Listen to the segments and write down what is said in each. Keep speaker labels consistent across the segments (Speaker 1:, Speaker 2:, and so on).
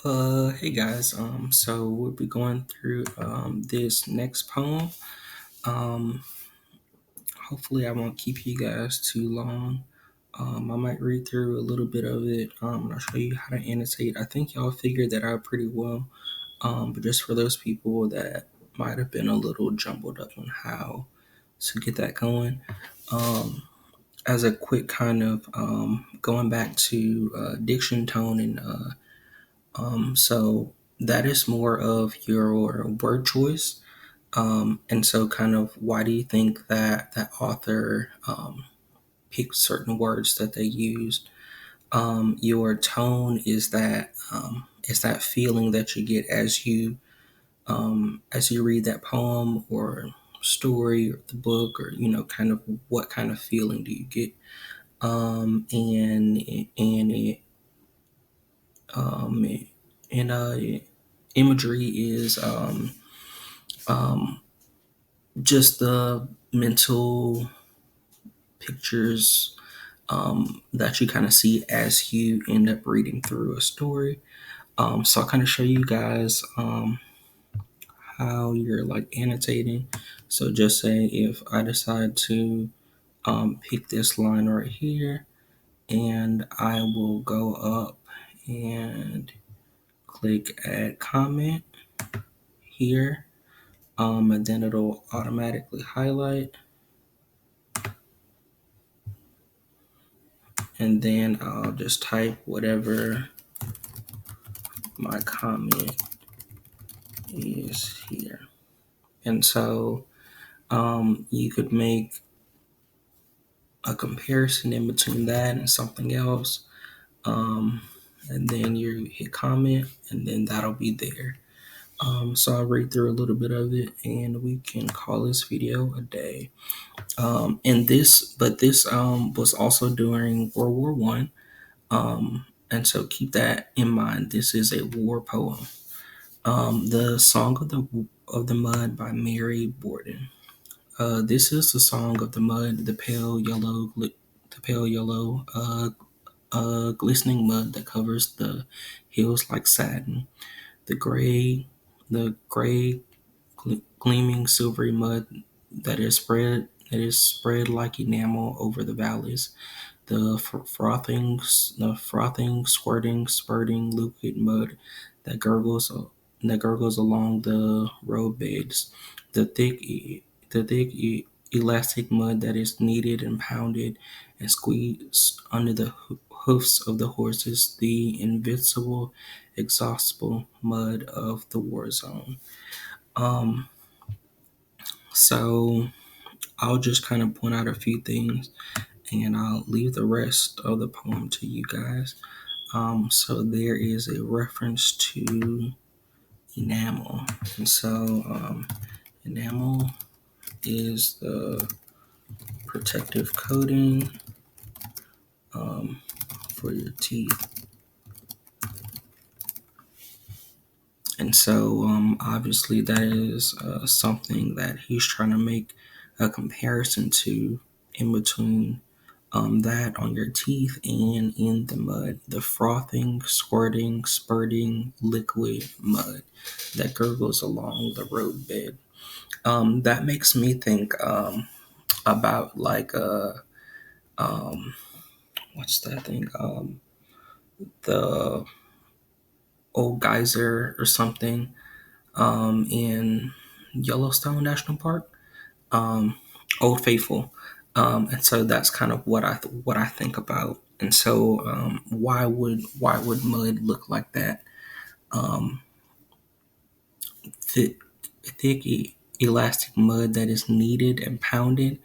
Speaker 1: Hey guys. So we'll be going through this next poem. Um, Hopefully I won't keep you guys too long. I might read through a little bit of it. And I'll show you how to annotate. I think y'all figured that out pretty well. But just for those people that might have been a little jumbled up on how to get that going. Um, as a quick kind of going back to diction, tone, and so that is more of your word choice. And so, kind of, why do you think that that author picked certain words that they used? Your tone is that feeling that you get as you read that poem or story or the book, or kind of what kind of feeling do you get? And it um, and imagery is um, just the mental pictures that you kind of see as you end up reading through a story. So I'll kind of show you guys how you're like annotating. So just say if I decide to pick this line right here, and I will go up and click add comment here, and then it'll automatically highlight, and then I'll just type whatever my comment is here. And so you could make a comparison in between that and something else. Um, and then you hit comment, and then that'll be there. So I'll read through a little bit of it, and we can call this video a day. But this was also during World War One. And so keep that in mind. This is a war poem. The Song of the Mud by Mary Borden. This is the song of the mud, the pale yellow, glistening mud that covers the hills like satin. The gray, gleaming silvery mud that is spread like enamel over the valleys. The frothing, squirting, spurting liquid mud that gurgles that gurgles along the roadbeds. The elastic mud that is kneaded and pounded and squeezed under the hoofs of the horses. The invincible, exhaustible mud of the war zone. Um, so I'll just kind of point out a few things, and I'll leave the rest of the poem to you guys. So there is a reference to enamel. And so enamel is the protective coating um, for your teeth. And so obviously that is something that he's trying to make a comparison to in between that on your teeth and in the mud, the frothing, squirting, spurting liquid mud that gurgles along the roadbed. That makes me think about like um, what's that thing? The old geyser or something in Yellowstone National Park, um, Old Faithful. And so that's kind of what I think about. And so why would mud look like that? Um, thick, elastic mud that is kneaded and pounded.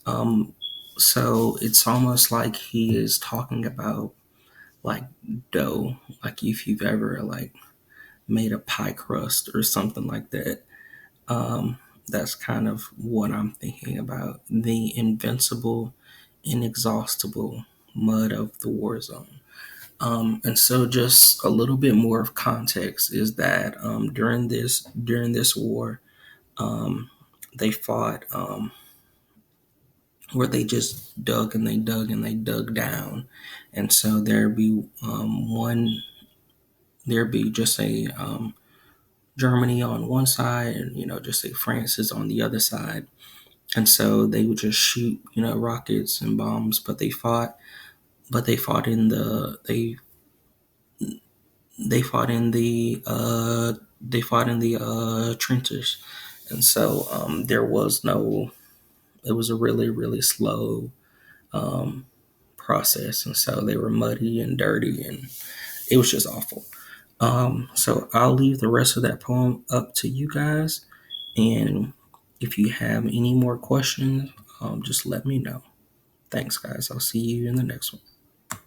Speaker 1: Um, so it's almost like he is talking about like dough, like if you've ever like made a pie crust or something like that. Um, that's kind of what I'm thinking about. The invincible, inexhaustible mud of the war zone. And so, just a little bit more of context is that during this war, um, they fought where they just dug and they dug and they dug down, and so there'd be there'd be just say Germany on one side, and just say France is on the other side, and so they would just shoot rockets and bombs, but they fought in the trenches, and so there was no. It was a really really slow um, process, and so they were muddy and dirty, and it was just awful. So I'll leave the rest of that poem up to you guys, and if you have any more questions, just let me know. Thanks, guys. I'll see you in the next one.